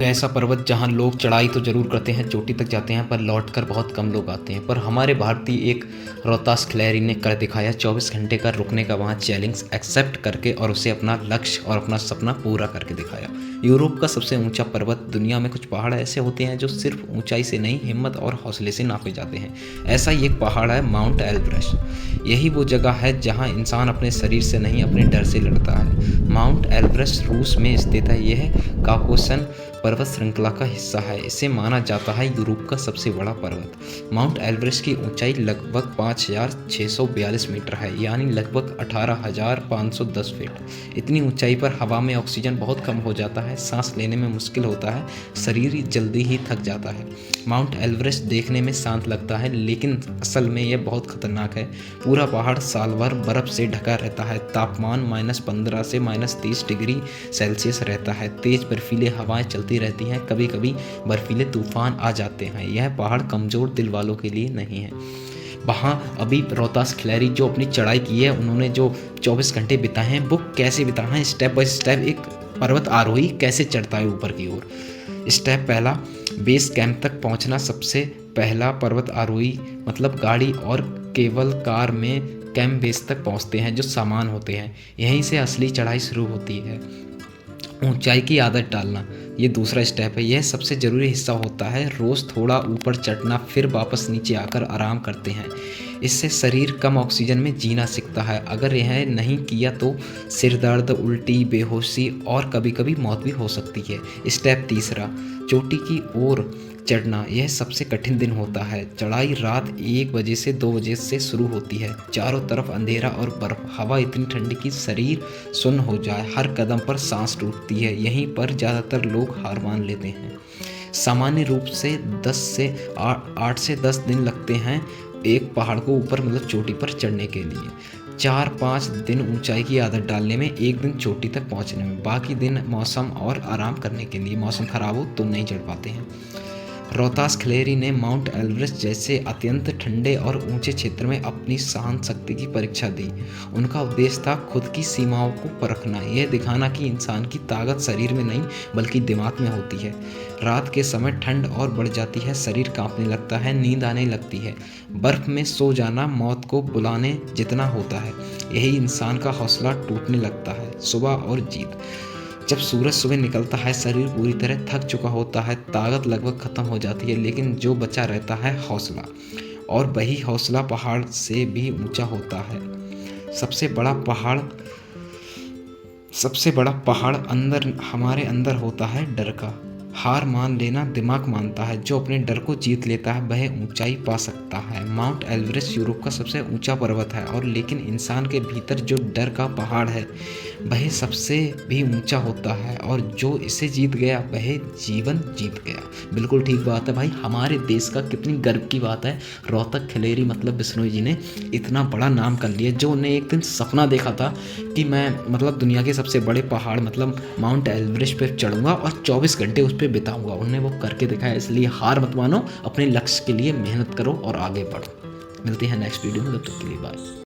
ऐसा पर्वत जहाँ लोग चढ़ाई तो ज़रूर करते हैं, चोटी तक जाते हैं, पर लौटकर बहुत कम लोग आते हैं। पर हमारे भारतीय एक रोहतास खिलाड़ी ने कर दिखाया। 24 घंटे का रुकने का वहाँ चैलेंज एक्सेप्ट करके और उसे अपना लक्ष्य और अपना सपना पूरा करके दिखाया। यूरोप का सबसे ऊंचा पर्वत। दुनिया में कुछ पहाड़ ऐसे होते हैं जो सिर्फ ऊंचाई से नहीं, हिम्मत और हौसले से नापे जाते हैं। ऐसा ही एक पहाड़ है माउंट एवरेस्ट। यही वो जगह है जहाँ इंसान अपने शरीर से नहीं, अपने डर से लड़ता है। माउंट एवरेस्ट रूस में स्थित है। यह काकोसन पर्वत श्रृंखला का हिस्सा है। इसे माना जाता है यूरोप का सबसे बड़ा पर्वत। माउंट एवरेस्ट की ऊंचाई लगभग 5,642 मीटर है, यानी लगभग 18,510 फीट। इतनी ऊंचाई पर हवा में ऑक्सीजन बहुत कम हो जाता है, सांस लेने में मुश्किल होता है, शरीर जल्दी ही थक जाता है। माउंट एवरेस्ट देखने में शांत लगता है, लेकिन असल में यह बहुत खतरनाक है। पूरा पहाड़ साल भर बर्फ से ढका रहता है। तापमान -15 से -30 डिग्री सेल्सियस रहता है। तेज बर्फीले हवाएं चलती रहती हैं, कभी कभी बर्फीले तूफान आ जाते हैं। यह पहाड़ कमज़ोर दिल वालों के लिए नहीं है। वहाँ अभी रोहतास खिलाड़ी जो अपनी चढ़ाई की है, उन्होंने जो 24 घंटे बिताए हैं, वो कैसे बिताए हैं, स्टेप बाय स्टेप एक पर्वत आरोही कैसे चढ़ता है ऊपर की ओर। स्टेप पहला, बेस कैंप तक पहुँचना। सबसे पहला पर्वत आरोही मतलब गाड़ी और केवल कार में कैंप बेस तक पहुँचते हैं जो सामान होते हैं। यहीं से असली चढ़ाई शुरू होती है। ऊंचाई की आदत डालना, ये दूसरा स्टेप है। यह सबसे ज़रूरी हिस्सा होता है। रोज़ थोड़ा ऊपर चढ़ना, फिर वापस नीचे आकर आराम करते हैं। इससे शरीर कम ऑक्सीजन में जीना सीखता है। अगर यह नहीं किया तो सिर दर्द, उल्टी, बेहोशी और कभी कभी मौत भी हो सकती है। स्टेप तीसरा, चोटी की ओर चढ़ना। यह सबसे कठिन दिन होता है। चढ़ाई रात 1 बजे से 2 बजे से शुरू होती है। चारों तरफ अंधेरा और बर्फ, हवा इतनी ठंडी कि शरीर सुन्न हो जाए। हर कदम पर सांस टूटती है। यहीं पर ज़्यादातर लोग हार मान लेते हैं। सामान्य रूप से 8 से 10 दिन लगते हैं एक पहाड़ को ऊपर मतलब चोटी पर चढ़ने के लिए। 4-5 दिन ऊंचाई की आदत डालने में, 1 दिन चोटी तक पहुंचने में, बाकी दिन मौसम और आराम करने के लिए। मौसम खराब हो तो नहीं चढ़ पाते हैं। रोहतास खिलाड़ी ने माउंट एवरेस्ट जैसे अत्यंत ठंडे और ऊंचे क्षेत्र में अपनी सहन शक्ति की परीक्षा दी। उनका उद्देश्य था खुद की सीमाओं को परखना, यह दिखाना कि इंसान की ताकत शरीर में नहीं बल्कि दिमाग में होती है। रात के समय ठंड और बढ़ जाती है, शरीर कांपने लगता है, नींद आने लगती है। बर्फ में सो जाना मौत को बुलाने जितना होता है। यही इंसान का हौसला टूटने लगता है। सुबह और जीत, जब सूरज सुबह निकलता है, शरीर पूरी तरह थक चुका होता है, ताकत लगभग खत्म हो जाती है, लेकिन जो बचा रहता है हौसला, और वही हौसला पहाड़ से भी ऊंचा होता है। सबसे बड़ा पहाड़ अंदर हमारे अंदर होता है डर का। हार मान लेना दिमाग मानता है। जो अपने डर को जीत लेता है वह ऊंचाई पा सकता है। माउंट एवरेस्ट यूरोप का सबसे ऊंचा पर्वत है, और लेकिन इंसान के भीतर जो डर का पहाड़ है वह सबसे भी ऊंचा होता है, और जो इसे जीत गया वह जीवन जीत गया। बिल्कुल ठीक बात है भाई। हमारे देश का कितनी गर्व की बात है, रोहतक खिलेरी मतलब बिश्नोई जी ने इतना बड़ा नाम कर लिया। जो उन्हें एक दिन सपना देखा था कि मैं मतलब दुनिया के सबसे बड़े पहाड़ मतलब माउंट एवरेस्ट पे चढ़ूंगा और 24 घंटे उस पर बिताऊंगा, उन्हें वो करके दिखाया। इसलिए हार मत मानो, अपने लक्ष्य के लिए मेहनत करो और आगे बढ़ो। मिलते हैं नेक्स्ट वीडियो में, तब तक के लिए बाय।